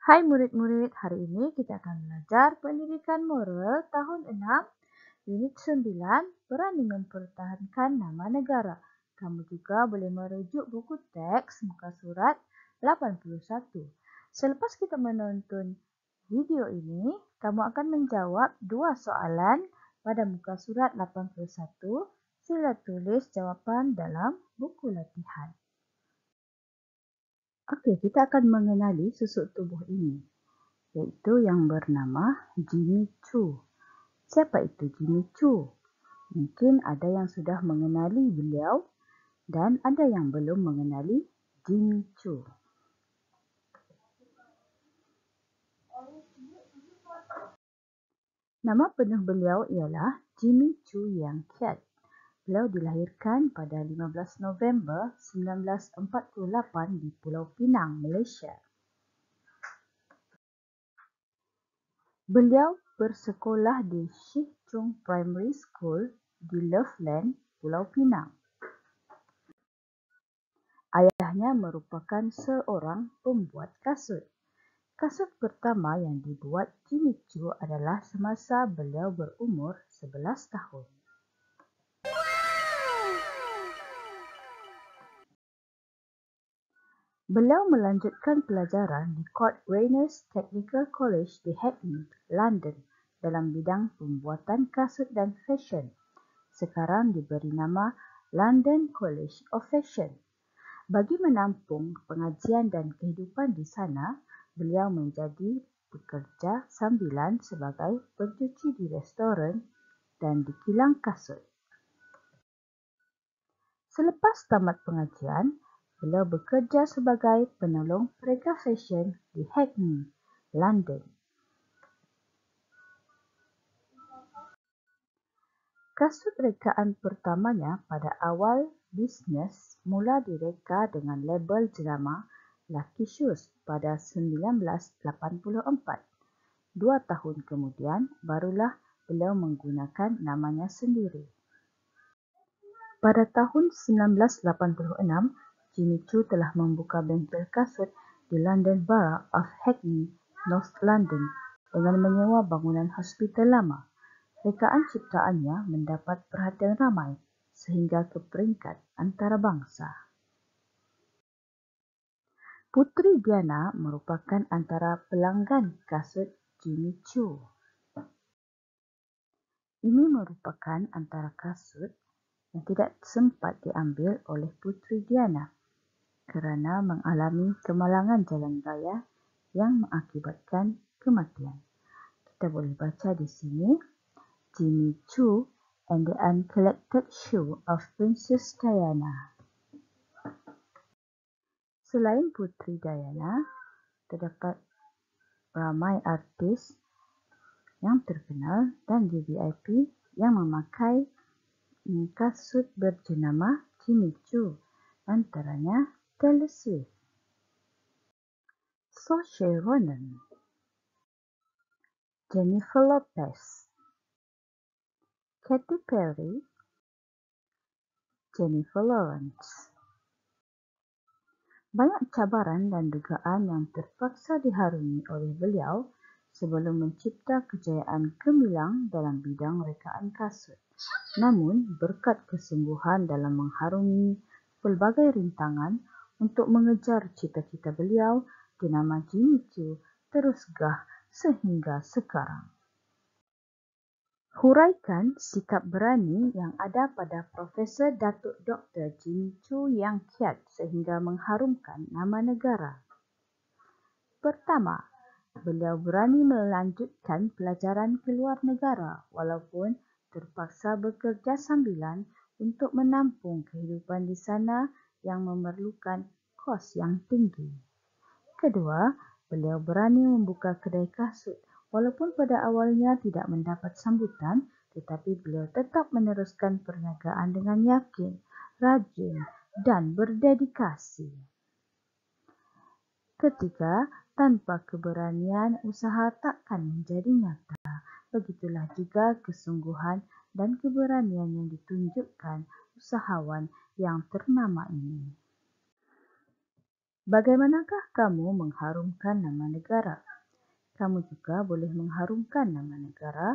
Hai murid-murid, hari ini kita akan belajar Pendidikan Moral tahun 6, unit 9, berani mempertahankan nama negara. Kamu juga boleh merujuk buku teks muka surat 81. Selepas kita menonton video ini, kamu akan menjawab 2 soalan pada muka surat 81. Sila tulis jawapan dalam buku latihan. Okey, kita akan mengenali susuk tubuh ini, iaitu yang bernama Jimmy Choo. Siapa itu Jimmy Choo? Mungkin ada yang sudah mengenali beliau dan ada yang belum mengenali Jimmy Choo. Nama penuh beliau ialah Jimmy Choo Yang Kiat. Beliau dilahirkan pada 15 November 1948 di Pulau Pinang, Malaysia. Beliau bersekolah di Shih Chung Primary School di Loveland, Pulau Pinang. Ayahnya merupakan seorang pembuat kasut. Kasut pertama yang dibuat Jimmy Choo adalah semasa beliau berumur 11 tahun. Beliau melanjutkan pelajaran di Court Rainers Technical College di Hackney, London dalam bidang pembuatan kasut dan fashion. Sekarang diberi nama London College of Fashion. Bagi menampung pengajian dan kehidupan di sana, beliau menjadi pekerja sambilan sebagai pencuci di restoran dan di kilang kasut. Selepas tamat pengajian, beliau bekerja sebagai penolong pereka fashion di Hackney, London. Kasut rekaan pertamanya pada awal bisnes mula direka dengan label jenama Lucky Shoes pada 1984. 2 tahun kemudian, barulah beliau menggunakan namanya sendiri. Pada tahun 1986, Jimmy Choo telah membuka bengkel kasut di London Borough of Hackney, North London dengan menyewa bangunan hospital lama. Rekaan ciptaannya mendapat perhatian ramai sehingga ke peringkat antarabangsa. Puteri Diana merupakan antara pelanggan kasut Jimmy Choo. Ini merupakan antara kasut yang tidak sempat diambil oleh Puteri Diana kerana mengalami kemalangan jalan raya yang mengakibatkan kematian. Kita boleh baca di sini, Jimmy Choo and the Uncollected Shoe of Princess Diana. Selain Puteri Diana, terdapat ramai artis yang terkenal dan VIP yang memakai kasut berjenama Jimmy Choo, antaranya Taylor Swift, Saoirse Ronan, Jennifer Lopez, Katy Perry, Jennifer Lawrence. Banyak cabaran dan dugaan yang terpaksa diharungi oleh beliau sebelum mencipta kejayaan gemilang dalam bidang rekaan kasut. Namun, berkat kesungguhan dalam mengharungi pelbagai rintangan untuk mengejar cita-cita beliau, dinama Jimmy Choo terus gah sehingga sekarang. Huraikan sikap berani yang ada pada Profesor Datuk Dr. Jimmy Choo Yang Kiat sehingga mengharumkan nama negara. Pertama, beliau berani melanjutkan pelajaran ke luar negara walaupun terpaksa bekerja sambilan untuk menampung kehidupan di sana yang memerlukan kos yang tinggi. Kedua, beliau berani membuka kedai kasut walaupun pada awalnya tidak mendapat sambutan, tetapi beliau tetap meneruskan perniagaan dengan yakin, rajin dan berdedikasi. Ketiga, tanpa keberanian usaha takkan menjadi nyata. Begitulah juga kesungguhan dan keberanian yang ditunjukkan usahawan yang ternama ini. Bagaimanakah kamu mengharumkan nama negara? Kamu juga boleh mengharumkan nama negara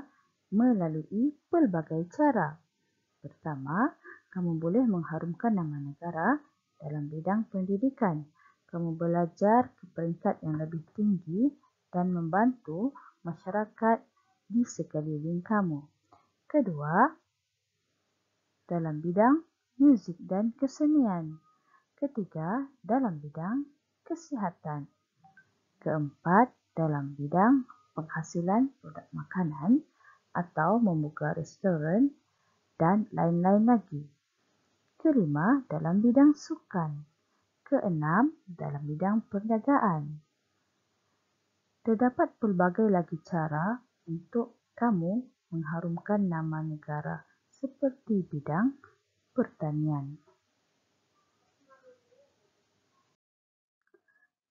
melalui pelbagai cara. Pertama, kamu boleh mengharumkan nama negara dalam bidang pendidikan. Kamu belajar ke peringkat yang lebih tinggi dan membantu masyarakat di sekeliling kamu. Kedua, dalam bidang muzik dan kesenian. Ketiga, dalam bidang kesihatan. Keempat, dalam bidang penghasilan produk makanan atau membuka restoran dan lain-lain lagi. Kelima, dalam bidang sukan. Keenam, dalam bidang perniagaan. Terdapat pelbagai lagi cara untuk kamu mengharumkan nama negara seperti bidang pertanian.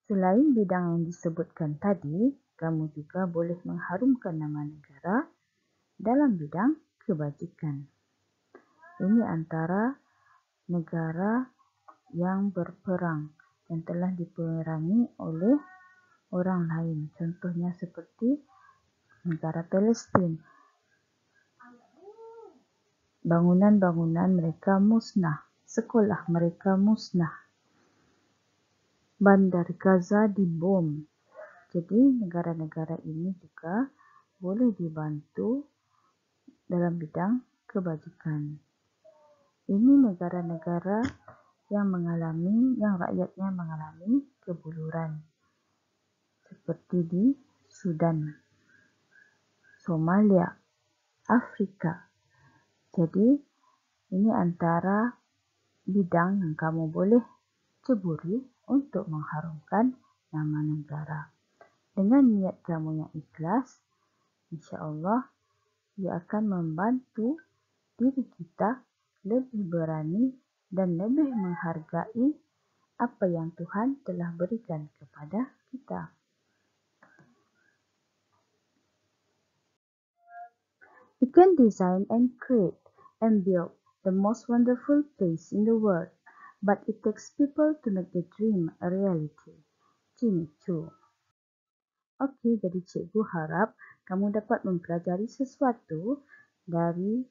Selain bidang yang disebutkan tadi, kamu juga boleh mengharumkan nama negara dalam bidang kebajikan. Ini antara negara yang berperang yang telah diperangi oleh orang lain. Contohnya seperti negara Palestin. Bangunan-bangunan mereka musnah, sekolah mereka musnah. Bandar Gaza dibom. Jadi negara-negara ini juga boleh dibantu dalam bidang kebajikan. Ini negara-negara yang rakyatnya mengalami kebuluran. Seperti di Sudan, Somalia, Afrika. Jadi ini antara bidang yang kamu boleh ceburi untuk mengharumkan nama negara. Dengan niat kamu yang ikhlas, insya-Allah ia akan membantu diri kita lebih berani dan lebih menghargai apa yang Tuhan telah berikan kepada kita. You can design and create and build the most wonderful place in the world, but it takes people to make the dream a reality. Jimmy Choo. Okey, jadi cikgu harap kamu dapat mempelajari sesuatu dari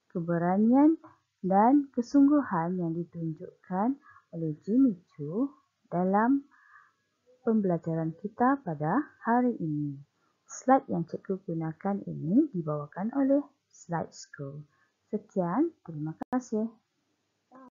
keberanian dan kesungguhan yang ditunjukkan oleh Jimmy Choo dalam pembelajaran kita pada hari ini. Slide yang cikgu gunakan ini dibawakan oleh Slide School. Sekian, terima kasih.